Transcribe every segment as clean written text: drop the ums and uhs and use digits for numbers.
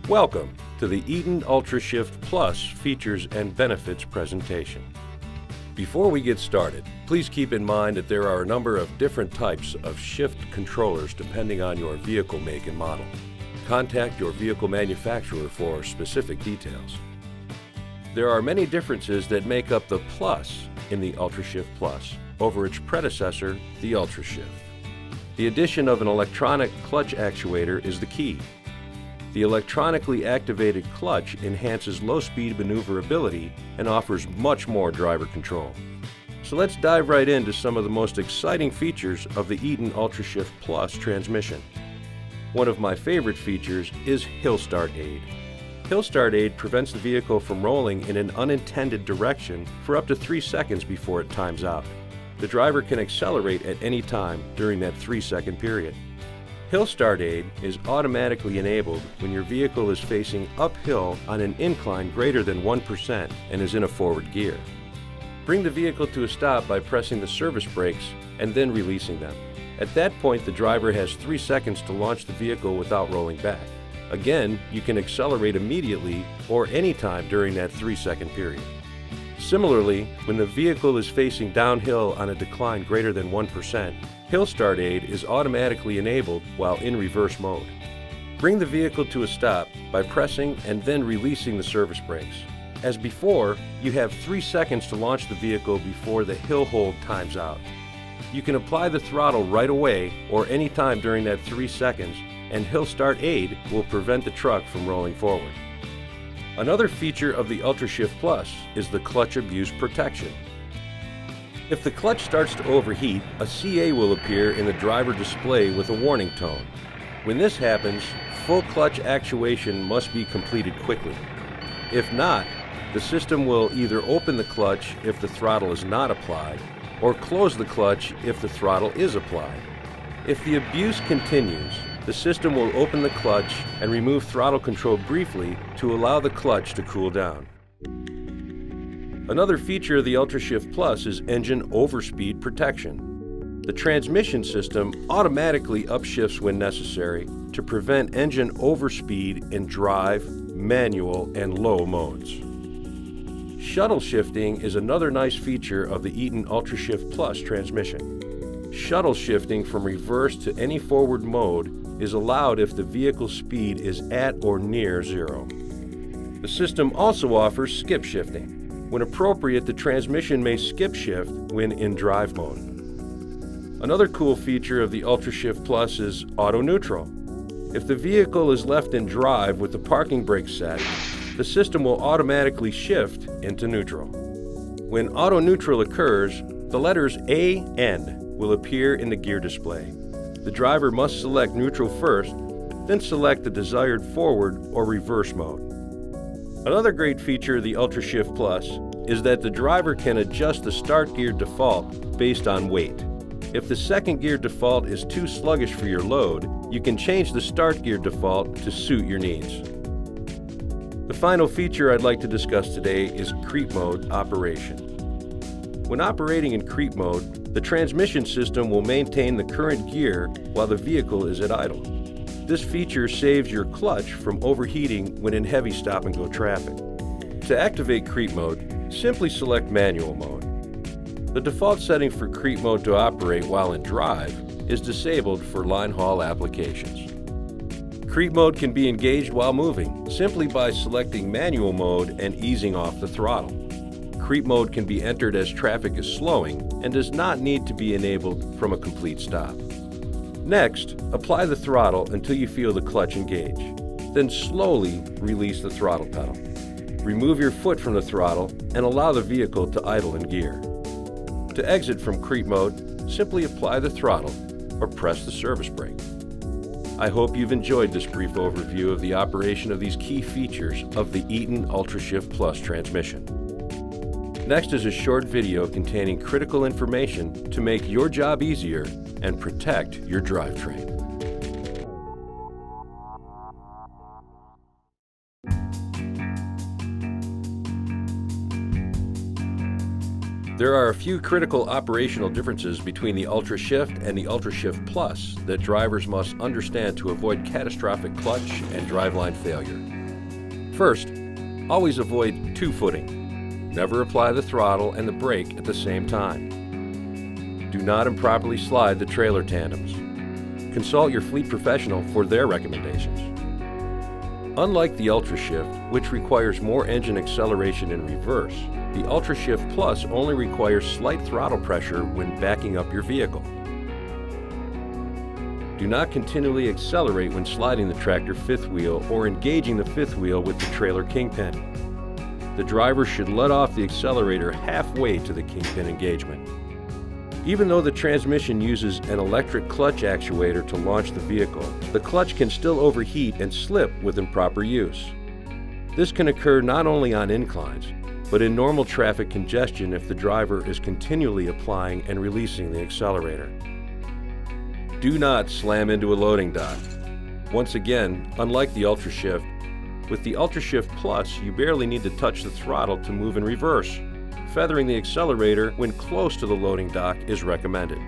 Welcome to the Eaton UltraShift Plus features and benefits presentation. Before we get started, please keep in mind that there are a number of different types of shift controllers depending on your vehicle make and model. Contact your vehicle manufacturer for specific details. There are many differences that make up the Plus in the UltraShift Plus over its predecessor, the UltraShift. The addition of an electronic clutch actuator is the key. The electronically activated clutch enhances low-speed maneuverability and offers much more driver control. So let's dive right into some of the most exciting features of the Eaton UltraShift Plus transmission. One of my favorite features is Hill Start Aid. Hill Start Aid prevents the vehicle from rolling in an unintended direction for up to 3 seconds before it times out. The driver can accelerate at any time during that 3-second period. Hill Start Aid is automatically enabled when your vehicle is facing uphill on an incline greater than 1% and is in a forward gear. Bring the vehicle to a stop by pressing the service brakes and then releasing them. At that point, the driver has 3 seconds to launch the vehicle without rolling back. Again, you can accelerate immediately or anytime during that 3-second period. Similarly, when the vehicle is facing downhill on a decline greater than 1%, Hill Start Aid is automatically enabled while in reverse mode. Bring the vehicle to a stop by pressing and then releasing the service brakes. As before, you have 3 seconds to launch the vehicle before the hill hold times out. You can apply the throttle right away or any time during that 3 seconds, and Hill Start Aid will prevent the truck from rolling forward. Another feature of the UltraShift Plus is the clutch abuse protection. If the clutch starts to overheat, a CA will appear in the driver display with a warning tone. When this happens, full clutch actuation must be completed quickly. If not, the system will either open the clutch if the throttle is not applied, or close the clutch if the throttle is applied. If the abuse continues, the system will open the clutch and remove throttle control briefly to allow the clutch to cool down. Another feature of the UltraShift Plus is engine overspeed protection. The transmission system automatically upshifts when necessary to prevent engine overspeed in drive, manual, and low modes. Shuttle shifting is another nice feature of the Eaton UltraShift Plus transmission. Shuttle shifting from reverse to any forward mode is allowed if the vehicle speed is at or near zero. The system also offers skip shifting. When appropriate, the transmission may skip shift when in drive mode. Another cool feature of the UltraShift Plus is auto neutral. If the vehicle is left in drive with the parking brake set, the system will automatically shift into neutral. When auto neutral occurs, the letters AN will appear in the gear display. The driver must select neutral first, then select the desired forward or reverse mode. Another great feature of the UltraShift Plus is that the driver can adjust the start gear default based on weight. If the second gear default is too sluggish for your load, you can change the start gear default to suit your needs. The final feature I'd like to discuss today is creep mode operation. When operating in creep mode, the transmission system will maintain the current gear while the vehicle is at idle. This feature saves your clutch from overheating when in heavy stop-and-go traffic. To activate creep mode, simply select manual mode. The default setting for creep mode to operate while in drive is disabled for line haul applications. Creep mode can be engaged while moving simply by selecting manual mode and easing off the throttle. Creep mode can be entered as traffic is slowing and does not need to be enabled from a complete stop. Next, apply the throttle until you feel the clutch engage. Then slowly release the throttle pedal. Remove your foot from the throttle and allow the vehicle to idle in gear. To exit from creep mode, simply apply the throttle or press the service brake. I hope you've enjoyed this brief overview of the operation of these key features of the Eaton UltraShift Plus transmission. Next is a short video containing critical information to make your job easier and protect your drivetrain. There are a few critical operational differences between the UltraShift and the UltraShift Plus that drivers must understand to avoid catastrophic clutch and driveline failure. First, always avoid two-footing. Never apply the throttle and the brake at the same time. Do not improperly slide the trailer tandems. Consult your fleet professional for their recommendations. Unlike the UltraShift, which requires more engine acceleration in reverse, the UltraShift Plus only requires slight throttle pressure when backing up your vehicle. Do not continually accelerate when sliding the tractor fifth wheel or engaging the fifth wheel with the trailer kingpin. The driver should let off the accelerator halfway to the kingpin engagement. Even though the transmission uses an electric clutch actuator to launch the vehicle, the clutch can still overheat and slip with improper use. This can occur not only on inclines, but in normal traffic congestion if the driver is continually applying and releasing the accelerator. Do not slam into a loading dock. Once again, unlike the UltraShift, with the UltraShift Plus, you barely need to touch the throttle to move in reverse. Feathering the accelerator when close to the loading dock is recommended.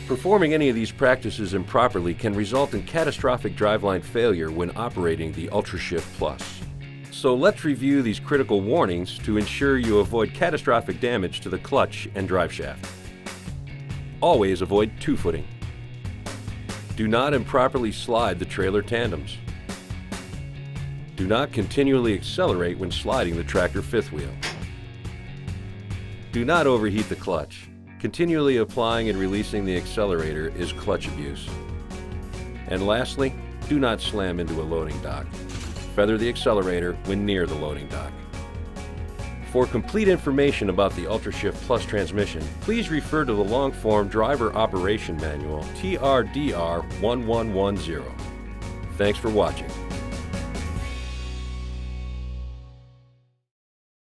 Performing any of these practices improperly can result in catastrophic driveline failure when operating the UltraShift Plus. So let's review these critical warnings to ensure you avoid catastrophic damage to the clutch and drive shaft. Always avoid two-footing. Do not improperly slide the trailer tandems. Do not continually accelerate when sliding the tractor fifth wheel. Do not overheat the clutch. Continually applying and releasing the accelerator is clutch abuse. And lastly, do not slam into a loading dock. Feather the accelerator when near the loading dock. For complete information about the UltraShift Plus transmission, please refer to the long-form Driver Operation Manual TRDR 1110. Thanks for watching.